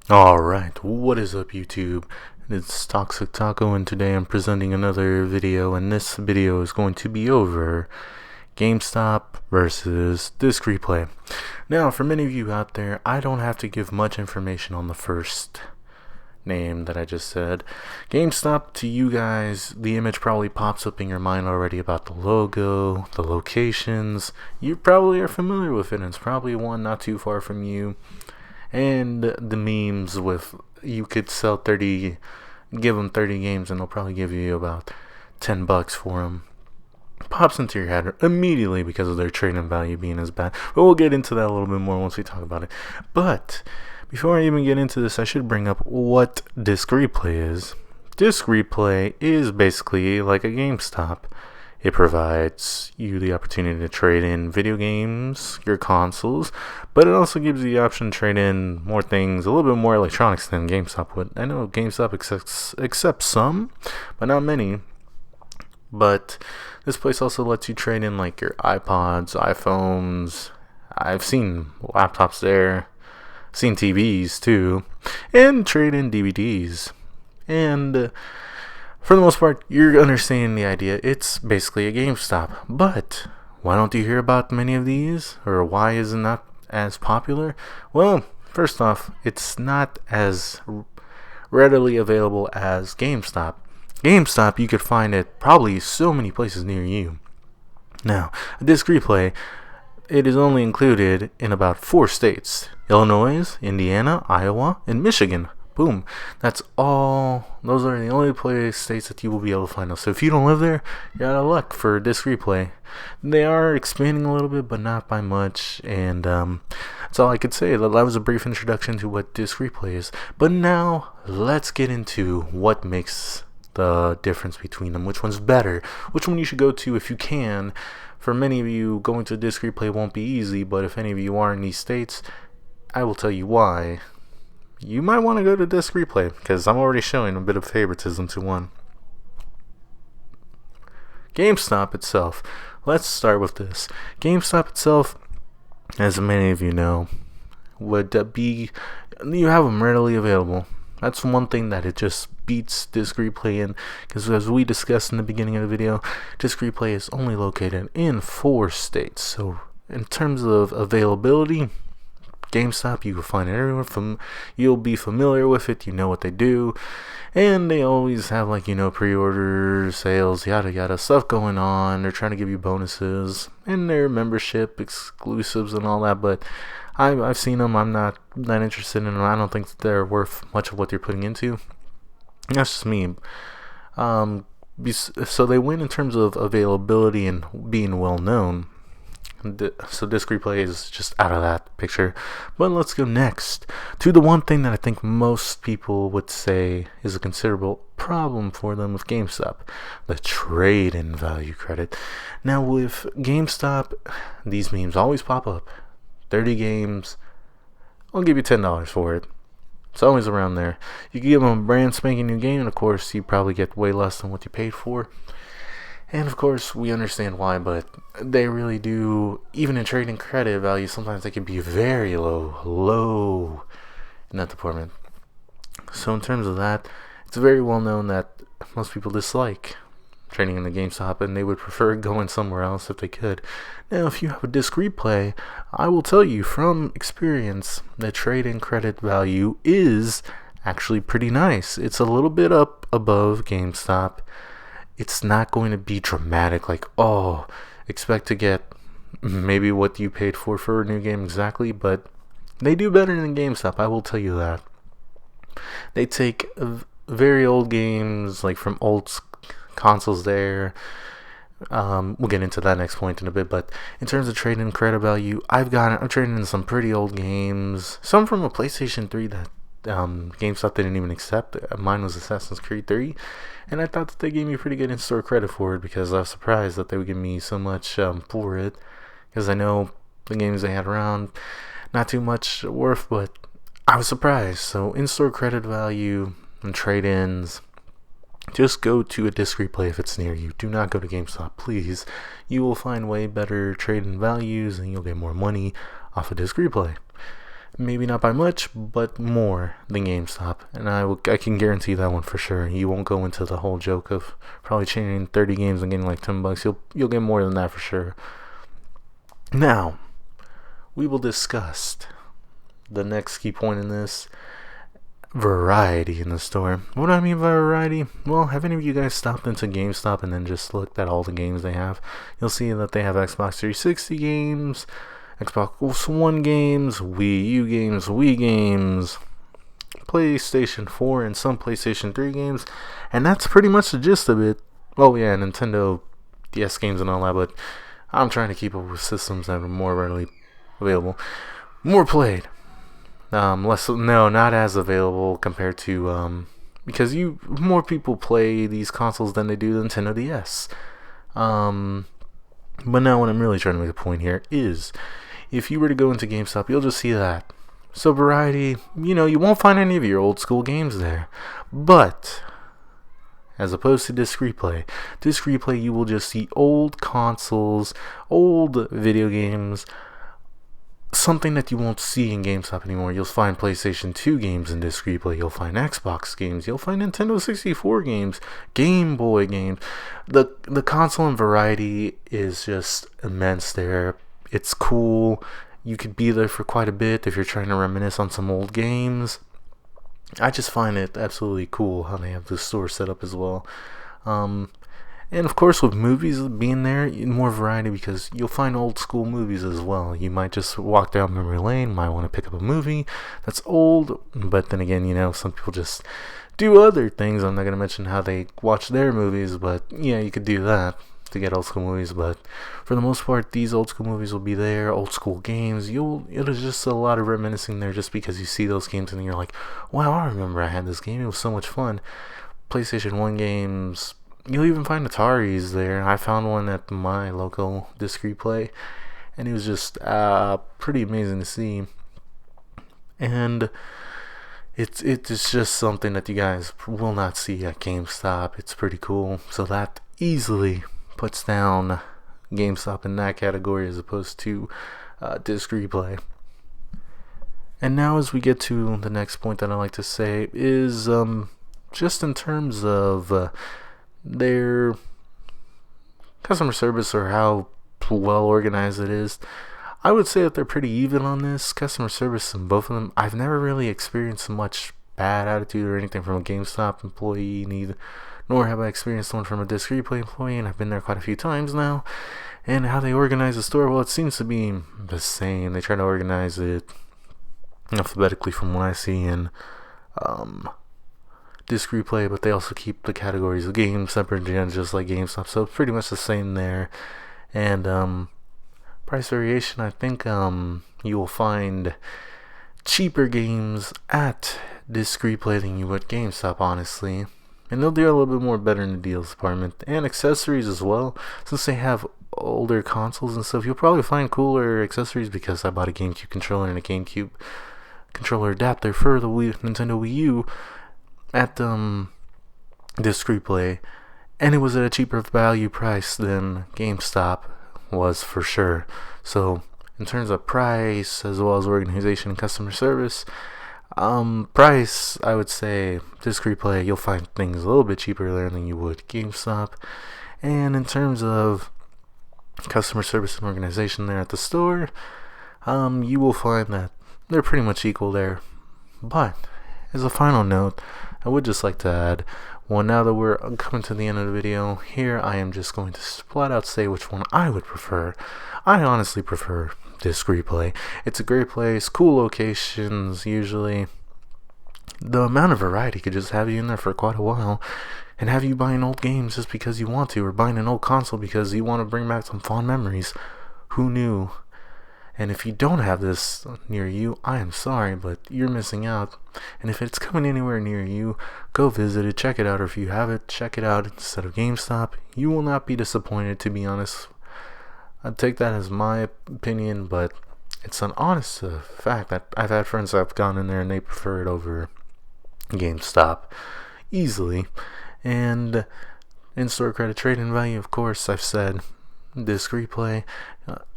Alright, what is up YouTube? It's Toxic Taco and today I'm presenting another video, and this video is going to be over GameStop versus Disc Replay. Now, for many of you out there, I don't have to give much information on the first name that I just said. GameStop, to you guys, the image probably pops up in your mind already about the logo, the locations. You probably are familiar with it, and it's probably one not too far from you. And the memes with you could sell 30, give them 30 games and they'll probably give you about $10 for them. Pops into your head immediately because of their trading value being as bad. But we'll get into that a little bit more once we talk about it. But before I even get into this, I should bring up what Disc Replay is. Disc Replay is basically like a GameStop. It provides you the opportunity to trade in video games, your consoles, but it also gives you the option to trade in more things, a little bit more electronics than GameStop would. I know GameStop accepts some, but not many. But this place also lets you trade in like your iPods, iPhones. I've seen laptops there, seen TVs too, and trade in DVDs. And for the most part, you're understanding the idea. It's basically a GameStop. But why don't you hear about many of these? Or why is it not as popular? Well, first off, it's not as readily available as GameStop. GameStop, you could find it probably so many places near you. Now, a Disc Replay, it is only included in about 4 states: Illinois, Indiana, Iowa, and Michigan. Boom. That's all. Those are the only states that you will be able to find us. So if you don't live there, you're out of luck for Disc Replay. They are expanding a little bit, but not by much. And that's all I could say. That was a brief introduction to what Disc Replay is. But now let's get into what makes the difference between them. Which one's better? Which one you should go to if you can. For many of you, going to Disc Replay won't be easy. But if any of you are in these states, I will tell you why. You might want to go to Disc Replay, because I'm already showing a bit of favoritism to one. GameStop itself. Let's start with this. GameStop itself, as many of you know, would be, you have them readily available. That's one thing that it just beats Disc Replay in, because as we discussed in the beginning of the video, Disc Replay is only located in 4 states. So in terms of availability, GameStop, you will find it everywhere. You'll be familiar with it. You know what they do, and they always have pre-order sales, yada yada stuff going on. They're trying to give you bonuses and their membership exclusives and all that. But I've seen them. I'm not that interested in them. I don't think they're worth much of what you're putting into. That's just me. So they win in terms of availability and being well known. So Disc Replay is just out of that picture. But let's go next to the one thing that I think most people would say is a considerable problem for them with GameStop: the trade-in value credit. Now with GameStop, these memes always pop up. 30 games, I'll give you $10 for it. It's always around there. You can give them a brand spanking new game, and of course you probably get way less than what you paid for. And of course, we understand why, but they really do, even in trading credit value, sometimes they can be very low in that department. So in terms of that, it's very well known that most people dislike trading in the GameStop, and they would prefer going somewhere else if they could. Now, if you have a Disc Replay, I will tell you from experience that trading credit value is actually pretty nice. It's a little bit up above GameStop. It's not going to be dramatic, like, oh, expect to get maybe what you paid for a new game exactly, but they do better than GameStop, I will tell you that. They take very old games, like from old consoles there. We'll get into that next point in a bit, but in terms of trading credit value, I'm trading in some pretty old games, some from a PlayStation 3 that GameStop didn't even accept. Mine was Assassin's Creed 3, and I thought that they gave me pretty good in-store credit for it, because I was surprised that they would give me so much for it, because I know the games they had around, not too much worth, but I was surprised. So in-store credit value and trade-ins, just go to a Disc Replay if it's near you. Do not go to GameStop, please. You will find way better trade-in values, and you'll get more money off a Disc Replay. Maybe not by much, but more than GameStop. And I can guarantee that one for sure. You won't go into the whole joke of probably changing 30 games and getting like $10. You'll get more than that for sure. Now, we will discuss the next key point in this: variety in the store. What do I mean by variety? Well, have any of you guys stopped into GameStop and then just looked at all the games they have? You'll see that they have Xbox 360 games, Xbox One games, Wii U games, Wii games, PlayStation 4, and some PlayStation 3 games, and that's pretty much the gist of it. Oh yeah, Nintendo DS games and all that, but I'm trying to keep up with systems that are more readily available, more played. Not as available compared to because more people play these consoles than they do the Nintendo DS. But now what I'm really trying to make a point here is, if you were to go into GameStop, you'll just see that. So variety, you won't find any of your old school games there. But as opposed to disc replay, you will just see old consoles, old video games, something that you won't see in GameStop anymore. You'll find PlayStation 2 games in disc replay. You'll find Xbox games. You'll find Nintendo 64 games, Game Boy games. The console and variety is just immense there. It's cool. You could be there for quite a bit if you're trying to reminisce on some old games. I just find it absolutely cool how they have the store set up as well. And of course, with movies being there, more variety, because you'll find old school movies as well. You might just walk down memory lane, might want to pick up a movie that's old, but then again, some people just do other things. I'm not going to mention how they watch their movies, but yeah, you could do that to get old school movies. But for the most part, these old school movies will be there. Old school games, it'll just a lot of reminiscing there, just because you see those games and you're like, wow, I remember I had this game. It was so much fun. PlayStation 1 games. You'll even find Ataris there. I found one at my local disc replay, and it was just pretty amazing to see. And it's just something that you guys will not see at GameStop. It's pretty cool. So that easily puts down GameStop in that category as opposed to disc replay. And now, as we get to the next point that I like to say is just in terms of their customer service, or how well organized it is, I would say that they're pretty even on this. Customer service in both of them, I've never really experienced much bad attitude or anything from a GameStop employee, nor have I experienced one from a disc replay employee, and I've been there quite a few times now. And how they organize the store, well, it seems to be the same. They try to organize it alphabetically from what I see in disc replay, but they also keep the categories of games separate, just like GameStop, so it's pretty much the same there. And price variation, I think you will find cheaper games at disc replay than you would GameStop, honestly, and they'll do a little bit more better in the deals department, and accessories as well. Since they have older consoles and stuff, you'll probably find cooler accessories, because I bought a GameCube controller and a GameCube controller adapter for the Nintendo Wii U at disc replay, and it was at a cheaper value price than GameStop was for sure. So in terms of price as well as organization and customer service, price, I would say disc replay, you'll find things a little bit cheaper there than you would GameStop. And in terms of customer service and organization there at the store, you will find that they're pretty much equal there. But as a final note, I would just like to add, well, now that we're coming to the end of the video, here I am just going to flat out say which one I would prefer. I honestly prefer disc replay. It's a great place, cool locations usually. The amount of variety could just have you in there for quite a while, and have you buying old games just because you want to, or buying an old console because you want to bring back some fond memories. Who knew? And if you don't have this near you, I am sorry, but you're missing out. And if it's coming anywhere near you, go visit it, check it out, or if you have it, check it out instead of GameStop. You will not be disappointed, to be honest. I'd take that as my opinion, but it's an honest fact that I've had friends that have gone in there and they prefer it over GameStop easily. And in-store credit trade-in value, of course, I've said disc replay.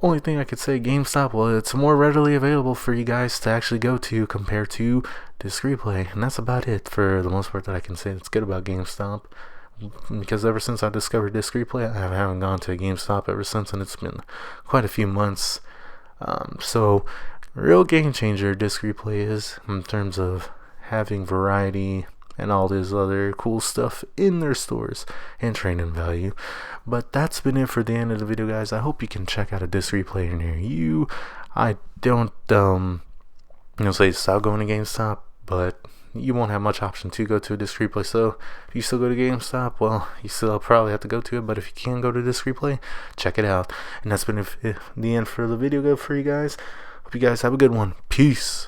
Only thing I could say, GameStop, well, it's more readily available for you guys to actually go to compared to Disc Replay, and that's about it for the most part that I can say that's good about GameStop. Because ever since I discovered Disc Replay, I haven't gone to a GameStop ever since, and it's been quite a few months. So, real game changer Disc Replay is in terms of having variety and all this other cool stuff in their stores and trade-in value. But that's been it for the end of the video, guys. I hope you can check out a Disc Replay near you. I don't say stop going to GameStop, but you won't have much option to go to a Disc Replay. So if you still go to GameStop, well, you still probably have to go to it. But if you can go to Disc Replay, check it out. And that's been the end for the video for you guys. Hope you guys have a good one. Peace.